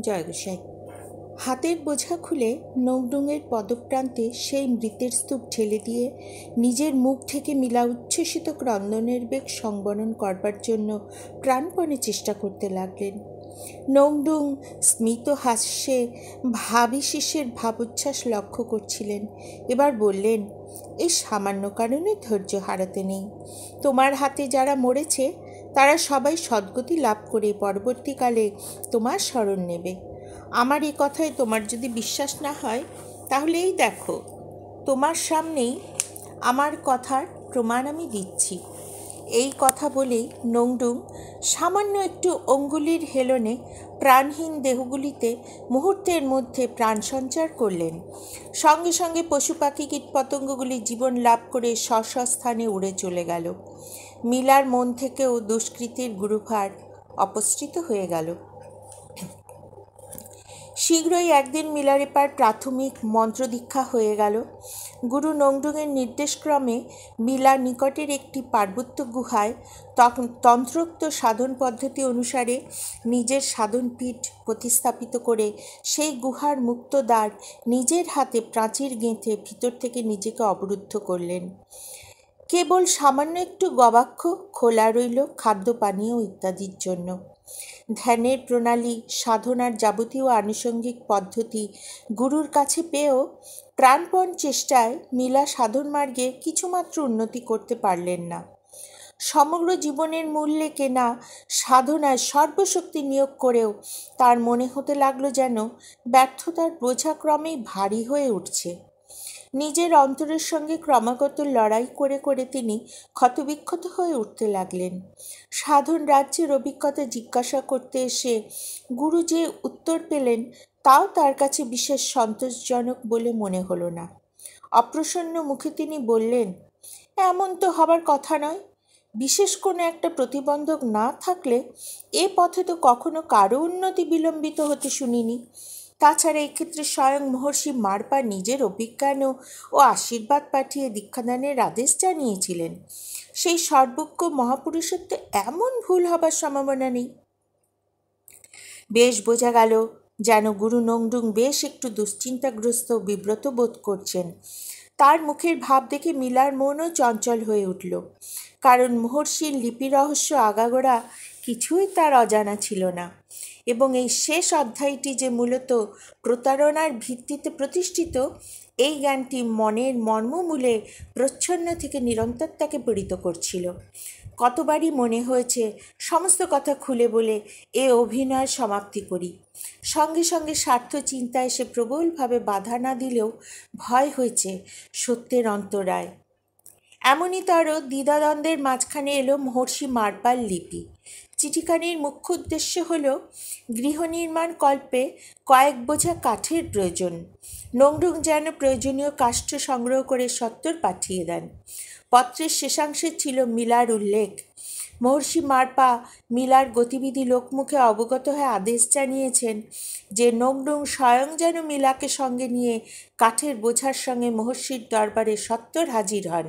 জয় গোসাই। হাতের বোঝা খুলে নৌডুঙের পদপ্রান্তে সেই মৃতের স্তূপ ঠেলে দিয়ে নিজের মুখ থেকে মিলা উচ্ছ্বসিত ক্রন্দনের বেগ সংবরণ করবার জন্য প্রাণপণে চেষ্টা করতে লাগলেন। নৌডুং স্মিত হাস্যে ভাবিশেষের ভাবোচ্ছ্বাস লক্ষ্য করছিলেন। এবার বললেন, এই সামান্য কারণে ধৈর্য হারাতে নেই। তোমার হাতে যারা মরেছে তারা সবাই সদ্গতি লাভ করে পরবর্তীকালে তোমার স্মরণ নেবে। আমার এই কথায় তোমার যদি বিশ্বাস না হয় তাহলে এই দেখো, তোমার সামনেই আমার কথার প্রমাণ আমি দিচ্ছি। এই কথা বলেই নংডুং সামান্য একটু অঙ্গুলির হেলনে প্রাণহীন দেহগুলিতে মুহূর্তের মধ্যে প্রাণ সঞ্চার করলেন। সঙ্গে সঙ্গে পশু পাখি কীটপতঙ্গগুলি জীবন লাভ করে স্ব স্থানে উড়ে চলে গেল। মিলার মন থেকেও দুষ্কৃতির গুরুভার অপসৃত হয়ে গেল। শীঘ্রই একদিন মিলারেপার প্রাথমিক মন্ত্রদীক্ষা হয়ে গেল। গুরু নংডুংয়ের নির্দেশক্রমে মিলা নিকটের একটি পার্বত্য গুহায় তন্ত্রোক্ত সাধন পদ্ধতি অনুসারে নিজের সাধনপীঠ প্রতিস্থাপিত করে সেই গুহার মুক্ত দ্বার নিজের হাতে প্রাচীর গেঁথে ভিতর থেকে নিজেকে অবরুদ্ধ করলেন। কেবল সামান্য একটু গবাক্ষ খোলা রইল খাদ্য পানীয় ইত্যাদির জন্য। ধ্যানের প্রণালী, সাধনার যাবতীয় আনুষঙ্গিক পদ্ধতি গুরুর কাছে পেয়েও প্রাণপণ চেষ্টায় মিলা সাধন মার্গে কিছুমাত্র উন্নতি করতে পারলেন না। সমগ্র জীবনের মূল্যে কেনা সাধনায় সর্বশক্তি নিয়োগ করেও তার মনে হতে লাগলো যেন ব্যর্থতার বোঝা ক্রমেই ভারী হয়ে উঠছে। নিজের অন্তরের সঙ্গে ক্রমাগত লড়াই করে করে তিনি ক্ষতবিক্ষত হয়ে উঠতে লাগলেন। সাধন রাজ্যের অভিজ্ঞতা জিজ্ঞাসা করতে এসে গুরু যে উত্তর পেলেন তাও তার কাছে বিশেষ সন্তোষজনক বলে মনে হলো না। অপ্রসন্ন মুখে তিনি বললেন, এমন তো হবার কথা নয়। বিশেষ কোনো একটা প্রতিবন্ধক না থাকলে এ পথে তো কখনো কারো উন্নতি বিলম্বিত হতে শুনিনি। তাছাড়া এক্ষেত্রে স্বয়ং মহর্ষি মার্পা নিজের অভিজ্ঞান ও আশীর্বাদ পাঠিয়ে দীক্ষাদানের আদেশ জানিয়েছিলেন। সেই সর্বজ্ঞ মহাপুরুষের তো এমন ভুল হবার সম্ভাবনা নেই। বেশ বোঝা গেল যেন গুরু নংডুং বেশ একটু দুশ্চিন্তাগ্রস্ত বিব্রত বোধ করছেন। তার মুখের ভাব দেখে মিলার মনও চঞ্চল হয়ে উঠল, কারণ মহর্ষির লিপি রহস্য আগাগোড়া কিছুই তার অজানা ছিল না, এবং এই শেষ অধ্যায়টি যে মূলত প্রতারণার ভিত্তিতে প্রতিষ্ঠিত এই জ্ঞানটি মনের মর্মমূলে প্রচ্ছন্ন থেকে নিরন্তর তাকে পীড়িত করছিল। কতবারই মনে হয়েছে সমস্ত কথা খুলে বলে এ অভিনয়ের সমাপ্তি করি। সঙ্গে সঙ্গে স্বার্থ চিন্তায় সে প্রবলভাবে বাধা না দিলেও ভয় হয়েছে সত্যের অন্তরায়। এমনই তারও দ্বিধাদ্বন্দ্বের মাঝখানে এলো মহর্ষি মার্পার লিপি। চিঠিখানির মুখ্য উদ্দেশ্য হল গৃহ নির্মাণ কল্পে কয়েক বোঝা কাঠের প্রয়োজন। নংডুং যেন প্রয়োজনীয় কাষ্ঠ সংগ্রহ করে সত্বর পাঠিয়ে দেন। পত্রের শেষাংশে ছিল মিলার উল্লেখ। মহর্ষি মার্পা মিলার গতিবিধি লোকমুখে অবগত হয়ে আদেশ জানিয়েছেন যে নংডুং স্বয়ং যেন মিলাকে সঙ্গে নিয়ে কাঠের বোঝার সঙ্গে মহর্ষির দরবারে সত্বর হাজির হন।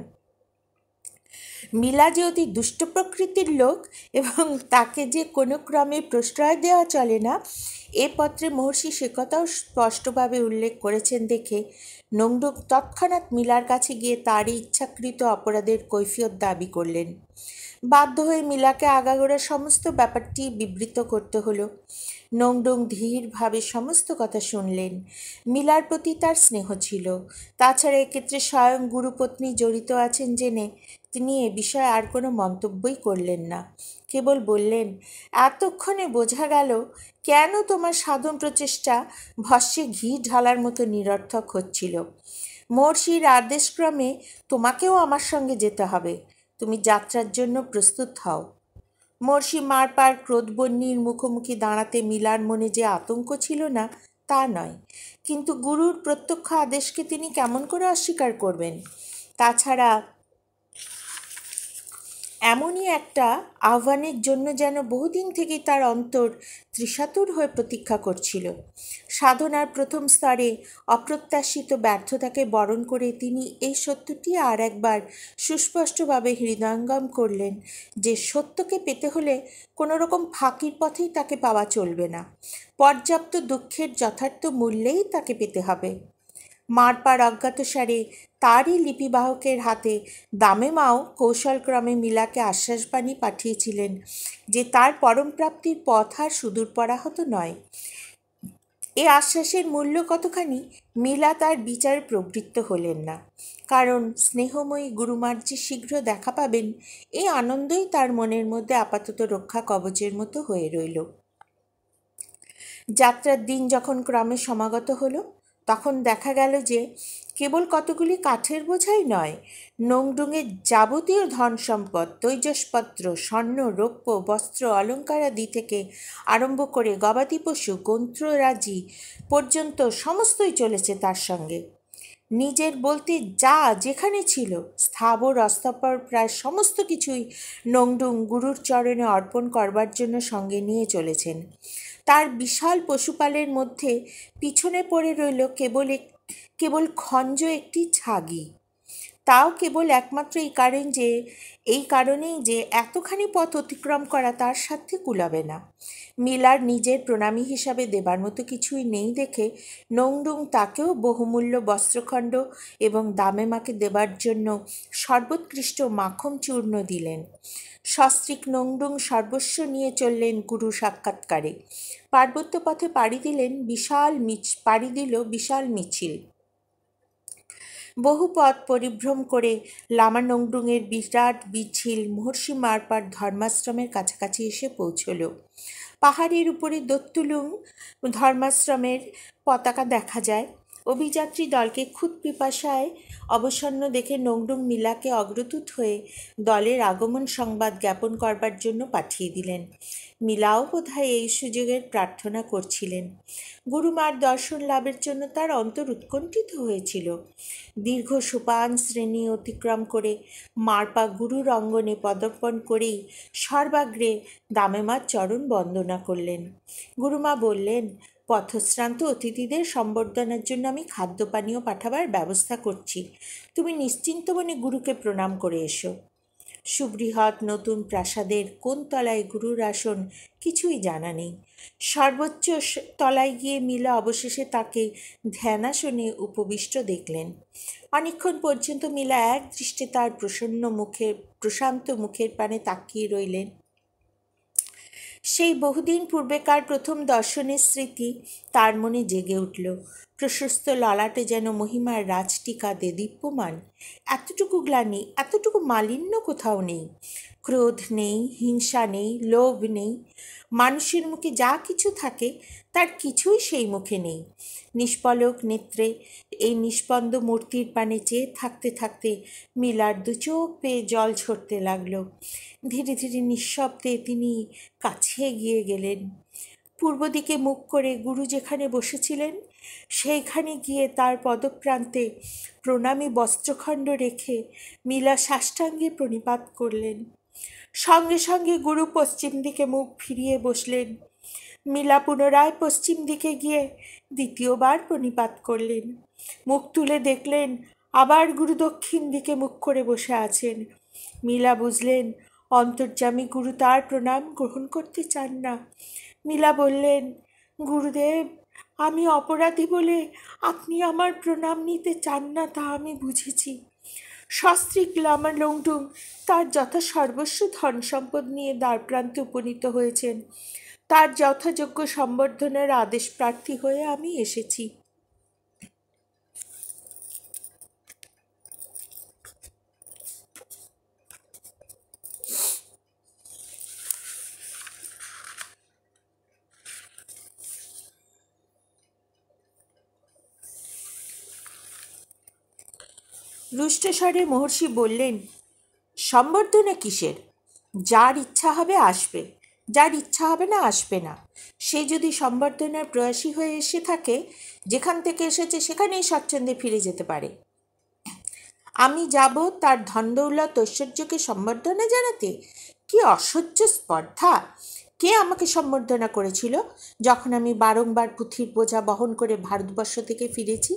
মিলা যে অতি দুষ্ট প্রকৃতির লোক এবং তাকে যে কোনো ক্রমে প্রশ্রয় দেওয়া চলে না, এ পত্রে মহর্ষি সে কথাও স্পষ্টভাবে উল্লেখ করেছেন দেখে নংডুং তৎক্ষণাৎ মিলার কাছে গিয়ে তারই ইচ্ছাকৃত অপরাধের কৈফিয়ত দাবি করলেন। বাধ্য হয়ে মিলাকে আগাগোড়া সমস্ত ব্যাপারটি বিবৃত করতে হলো। নংডুং ধীরভাবে সমস্ত কথা শুনলেন। মিলার প্রতি তার স্নেহ ছিল। তাছাড়া এক্ষেত্রে স্বয়ং গুরুপত্নী জড়িত আছেন জেনে তিনি এ বিষয়ে আর কোনো মন্তব্যই করলেন না। কেবল বললেন, এতক্ষণে বোঝা গেল কেন তোমার সাধন প্রচেষ্টা ভস্যে ঘি ঢালার মতো নিরর্থক হচ্ছিল। মহর্ষির আদেশক্রমে তোমাকেও আমার সঙ্গে যেতে হবে। তুমি যাত্রার জন্য প্রস্তুত হও। মহর্ষি মার্পার ক্রোধবহ্নির মুখোমুখি দাঁড়াতে মিলার মনে যে আতঙ্ক ছিল না তা নয়, কিন্তু গুরুর প্রত্যক্ষ আদেশকে তিনি কেমন করে অস্বীকার করবেন? তাছাড়া এমনই একটা আহ্বানের জন্য যেন বহুদিন থেকেই তার অন্তর তৃষাতুর হয়ে প্রতীক্ষা করছিল। সাধনার প্রথম স্তরে অপ্রত্যাশিত ব্যর্থতাকে বরণ করে তিনি এই সত্যটি আর একবার সুস্পষ্টভাবে হৃদয়ঙ্গম করলেন যে সত্যকে পেতে হলে কোনো রকম ফাঁকির পথেই তাকে পাওয়া চলবে না, পর্যাপ্ত দুঃখের যথার্থ মূল্যেই তাকে পেতে হবে। মারপার অজ্ঞাতসারে তারই লিপিবাহকের হাতে দামেমাও কৌশলক্রমে মিলাকে আশ্বাসবাণী পাঠিয়েছিলেন যে তার পরমপ্রাপ্তির পথ আর সুদূর পরাহত নয়। এ আশ্বাসের মূল্য কতখানি মিলা তার বিচারে প্রবৃত্ত হলেন না, কারণ স্নেহময়ী গুরুমার যে শীঘ্র দেখা পাবেন এই আনন্দই তার মনের মধ্যে আপাতত রক্ষা কবচের মতো হয়ে রইল। যাত্রার দিন যখন ক্রমে সমাগত হলো তখন দেখা গেল যে কেবল কতগুলি কাঠের বোঝাই নয়, নংডুঙের যাবতীয় ধন সম্পদ, তৈজসপত্র, স্বর্ণ, রৌপ্য, বস্ত্র, অলঙ্কারাদি থেকে আরম্ভ করে গবাদি পশু, গ্রন্থরাজি পর্যন্ত সমস্তই চলেছে তার সঙ্গে। নিজের বলতে যা যেখানে ছিল স্থাবর অস্থাবর প্রায় সমস্ত কিছুই নংডুং গুরুর চরণে অর্পণ করবার জন্য সঙ্গে নিয়ে চলেছেন। তার বিশাল পশুপালের মধ্যে পিছনে পড়ে রইল কেবল খঞ্জ একটি ছাগি, তাও কেবল একমাত্র এই কারণেই যে এতখানি পথ অতিক্রম করা তার সাথে কুলাবে না। মিলার নিজের প্রণামী হিসাবে দেবার মতো কিছুই নেই দেখে নংডুং তাকেও বহুমূল্য বস্ত্রখণ্ড এবং দামেমাকে দেবার জন্য সর্বোৎকৃষ্ট মাখন চূর্ণ দিলেন। সস্ত্রীক নংডুং সর্বস্ব নিয়ে চললেন গুরু সাক্ষাৎকারে। পার্বত্য পথে পাড়ি দিল বিশাল মিছিল। বহু পথ পরিভ্রম করে লামা নংডুংয়ের বিরাট মিছিল মহর্ষি মারপার ধর্মাশ্রমের কাছাকাছি এসে পৌঁছল। পাহাড়ের উপরে দত্তুলুং ধর্মাশ্রমের পতাকা দেখা যায়। অভিযাত্রী দলকে ক্ষুদ পিপাসায় অবসন্ন দেখে নংডুং মিলাকে অগ্রদূত হয়ে দলের আগমন সংবাদ জ্ঞাপন করবার জন্য পাঠিয়ে দিলেন। মিলাও বোধহয় এই সুযোগের প্রার্থনা করছিলেন। গুরুমার দর্শন লাভের জন্য তার অন্তর উৎকণ্ঠিত হয়েছিল। দীর্ঘ সোপান শ্রেণী অতিক্রম করে মারপা গুরুর অঙ্গনে পদার্পণ করেই সর্বাগ্রে দামেমার চরণ বন্দনা করলেন। গুরুমা বললেন, পথশ্রান্ত অতিথিদের সম্বর্ধনার জন্য আমি খাদ্যপানীয় পাঠাবার ব্যবস্থা করছি, তুমি নিশ্চিন্ত মনে গুরুকে প্রণাম করে এসো। সুবৃহৎ নতুন প্রাসাদের কোন তলায় গুরুর আসন কিছুই জানা নেই। সর্বোচ্চ তলায় গিয়ে মিলা অবশেষে তাকে ধ্যানাসনে উপবিষ্ট দেখলেন। অনেকক্ষণ পর্যন্ত মিলা এক দৃষ্টে তার প্রশান্ত মুখের পানে তাকিয়ে রইলেন। সেই বহুদিন পূর্বেকার প্রথম দর্শনের স্মৃতি তার মনে জেগে উঠল। প্রশস্ত ললাটে যেন মহিমার রাজটিকা দেদীপ্যমান। এতটুকু গ্লানি, এতটুকু মালিন্য কোথাও নেই। ক্রোধ নেই, হিংসা নেই, লোভ নেই। মানুষের মুখে যা কিছু থাকে তার কিছুই সেই মুখে নেই। নিষ্পলক নেত্রে এই নিষ্পন্দ মূর্তির পানে চেয়ে থাকতে থাকতে মিলার দুচোখ পেয়ে জল ঝরতে লাগল। ধীরে ধীরে নিঃশব্দে তিনি কাছে এগিয়ে গেলেন। পূর্ব দিকে মুখ করে গুরু যেখানে বসেছিলেন সেইখানে গিয়ে তার পদপ্রান্তে প্রণামী বস্ত্রখণ্ড রেখে মিলা সাষ্টাঙ্গে প্রণিপাত করলেন। সঙ্গে সঙ্গে গুরু পশ্চিম দিকে মুখ ফিরিয়ে বসলেন। মিলা পুনরায় পশ্চিম দিকে গিয়ে দ্বিতীয়বার প্রণিপাত করলেন। মুখ তুলে দেখলেন আবার গুরু দক্ষিণ দিকে মুখ করে বসে আছেন। মিলা বুঝলেন অন্তর্যামী গুরু তার প্রণাম গ্রহণ করতে চান না। মিলা বললেন, গুরুদেব, আমি অপরাধী বলে আপনি আমার প্রণাম নিতে চান না তা আমি বুঝেছি। সস্ত্রীক লামা নংডুং তার যথাসর্বস্ব ধন সম্পদ নিয়ে দ্বারপ্রান্তে উপনীত হয়েছেন। তার যথাযোগ্য সম্বর্ধনার আদেশ প্রার্থী হয়ে আমি এসেছি। রুষ্টস্বরে মহর্ষি বললেন, সম্বর্ধনা কিসের? যার ইচ্ছা হবে আসবে, যার ইচ্ছা হবে না আসবে না। সে যদি সম্বর্ধনার প্রয়াসী হয়ে এসে থাকে, যেখান থেকে এসেছে সেখানেই স্বচ্ছন্দে ফিরে যেতে পারে। আমি যাব তার ধনদৌলত ঐশ্বর্যকে সম্বর্ধনা জানাতে? কি অসহ্য স্পর্ধা! কে আমাকে সম্বর্ধনা করেছিল যখন আমি বারংবার পুঁথির বোঝা বহন করে ভারতবর্ষ থেকে ফিরেছি?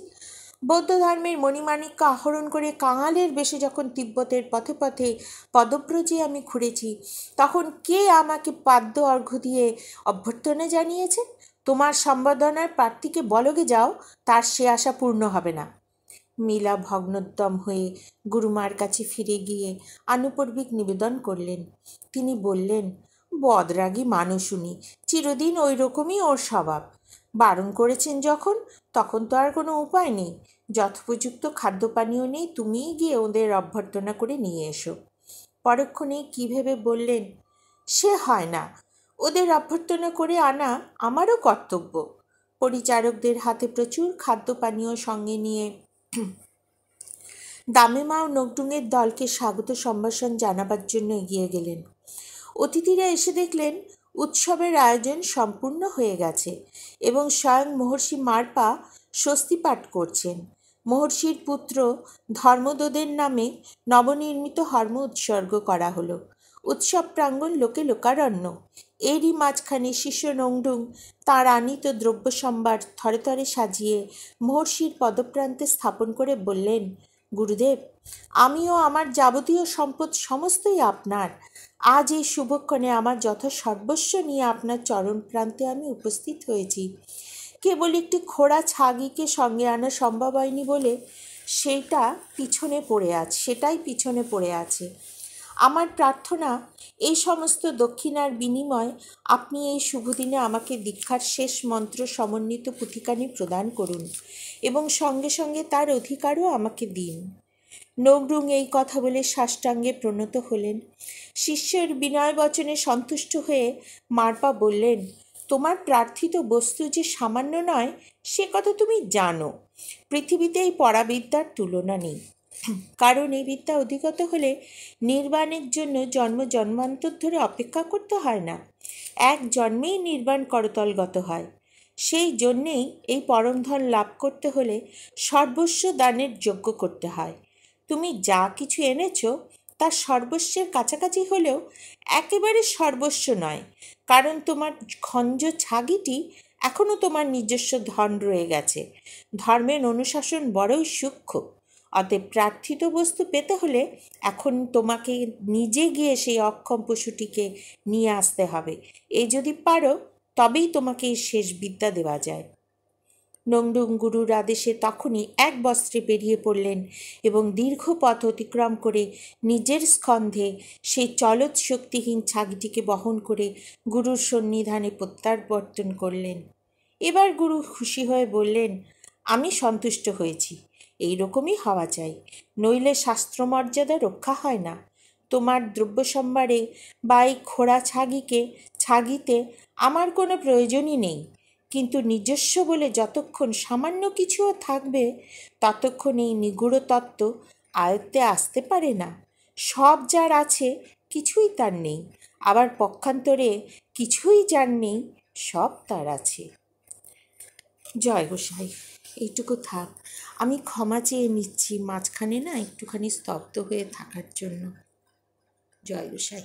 বৌদ্ধ ধর্মের মণিমাণিক্য আহরণ করে কাঙালের বেশে যখন তিব্বতের পথে পথে পদব্রজে আমি ঘুরেছি, তখন কে আমাকে পাদ্য অর্ঘ্য দিয়ে অভ্যর্থনা জানিয়েছে? তোমার সম্বর্ধনার প্রার্থীকে বলগে যাও, তার সে আশা পূর্ণ হবে না। মীলা ভগ্নোদ্যম হয়ে গুরুমার কাছে ফিরে গিয়ে আনুপর্বিক নিবেদন করলেন। তিনি বললেন, বদরাগী মানুষ উনি, চিরদিন ওই রকমই ওর স্বভাব। বারণ করেছেন যখন, তখন তো আর কোনো উপায় নেই। যথোপযুক্ত খাদ্যপানীয় নেই, তুমিই গিয়ে ওদের অভ্যর্থনা করে নিয়ে এসো। পরক্ষণে কী ভেবে বললেন, সে হয় না, ওদের অভ্যর্থনা করে আনা আমারও কর্তব্য। পরিচারকদের হাতে প্রচুর খাদ্যপানীয় সঙ্গে নিয়ে দামেমা ও নকডুঙের দলকে স্বাগত সম্ভাষণ জানাবার জন্য এগিয়ে গেলেন। অতিথিরা এসে দেখলেন উৎসবের আয়োজন সম্পূর্ণ হয়ে গেছে এবং স্বয়ং মহর্ষি মার্পা স্বস্তি পাঠ করছেন। মহর্ষির পুত্র ধর্মদোদের নামে নবনির্মিত হর্ম উৎসর্গ করা হলো। উৎসব প্রাঙ্গণ লোকে লোকারণ্য। এরই মাঝখানে শিষ্য নংডুং তাঁর আনিত দ্রব্য সম্ভার থরে থরে সাজিয়ে মহর্ষির পদপ্রান্তে স্থাপন করে বললেন, গুরুদেব, আমিও আমার যাবতীয় সম্পদ সমস্তই আপনার। আজ এই শুভক্ষণে আমার যথাসর্বস্ব নিয়ে আপনার চরণ প্রান্তে আমি উপস্থিত হয়েছি। কেবল একটি খোড়া ছাগিকে সঙ্গে আনা সম্ভব হয়নি বলে সেটাই পিছনে পড়ে আছে। আমার প্রার্থনা, এই সমস্ত দক্ষিণার বিনিময় আপনি এই শুভদিনে আমাকে দীক্ষার শেষ মন্ত্র সমন্বিত পুঁথিখানি প্রদান করুন এবং সঙ্গে সঙ্গে তার অধিকারও আমাকে দিন। নকডুং এই কথা বলে সাষ্টাঙ্গে প্রণত হলেন। শিষ্যের বিনয় বচনে সন্তুষ্ট হয়ে মার্পা বললেন, তোমার প্রার্থিত বস্তু যে সামান্য নয় সে কথা তুমি জানো। পৃথিবীতে এই পরাবিদ্যার তুলনা নেই। কারণ এই বিদ্যা অধিগত হলে নির্বাণের জন্য জন্ম জন্মান্তর ধরে অপেক্ষা করতে হয় না, এক জন্মেই নির্বাণ করতলগত হয়। সেই জন্যেই এই পরমধন লাভ করতে হলে সর্বস্ব দানের যোগ্য করতে হয়। তুমি যা কিছু এনেছো তা সর্বস্বের কাছাকাছি হলেও একেবারে সর্বস্ব নয়, কারণ তোমার খঞ্জ ছাগিটি এখনও তোমার নিজস্ব ধন রয়ে গেছে। ধর্মের অনুশাসন বড়ই সূক্ষ্ম। অতএব প্রার্থিত বস্তু পেতে হলে এখন তোমাকে নিজে গিয়ে সেই অক্ষম পশুটিকে নিয়ে আসতে হবে। এই যদি পারো তবেই তোমাকে এই শেষ বিদ্যা দেওয়া যায়। নংডুং গুরুর আদেশে তখনই এক বস্ত্রে বেরিয়ে পড়লেন এবং দীর্ঘ পথ অতিক্রম করে নিজের স্কন্ধে সেই চলৎ শক্তিহীন ছাগিটিকে বহন করে গুরুর সন্নিধানে প্রত্যাবর্তন করলেন। এবার গুরু খুশি হয়ে বললেন, আমি সন্তুষ্ট হয়েছি। এই রকমই হওয়া চাই, নইলে শাস্ত্রমর্যাদা রক্ষা হয় না। তোমার দ্রব্য সম্ভারে বা এই খোড়া ছাগিতে আমার কোনো প্রয়োজনই নেই, কিন্তু নিজস্ব বলে যতক্ষণ সামান্য কিছুও থাকবে ততক্ষণ এই নিগূঢ় তত্ত্ব আয়ত্তে আসতে পারে না। সব যার আছে কিছুই তার নেই, আবার পক্ষান্তরে কিছুই যার নেই সব তার আছে। জয় গোসাই, এইটুকু থাক। আমি ক্ষমা চেয়ে নিচ্ছি মাঝখানে একটুখানি স্তব্ধ হয়ে থাকার জন্য। জয় গোসাই।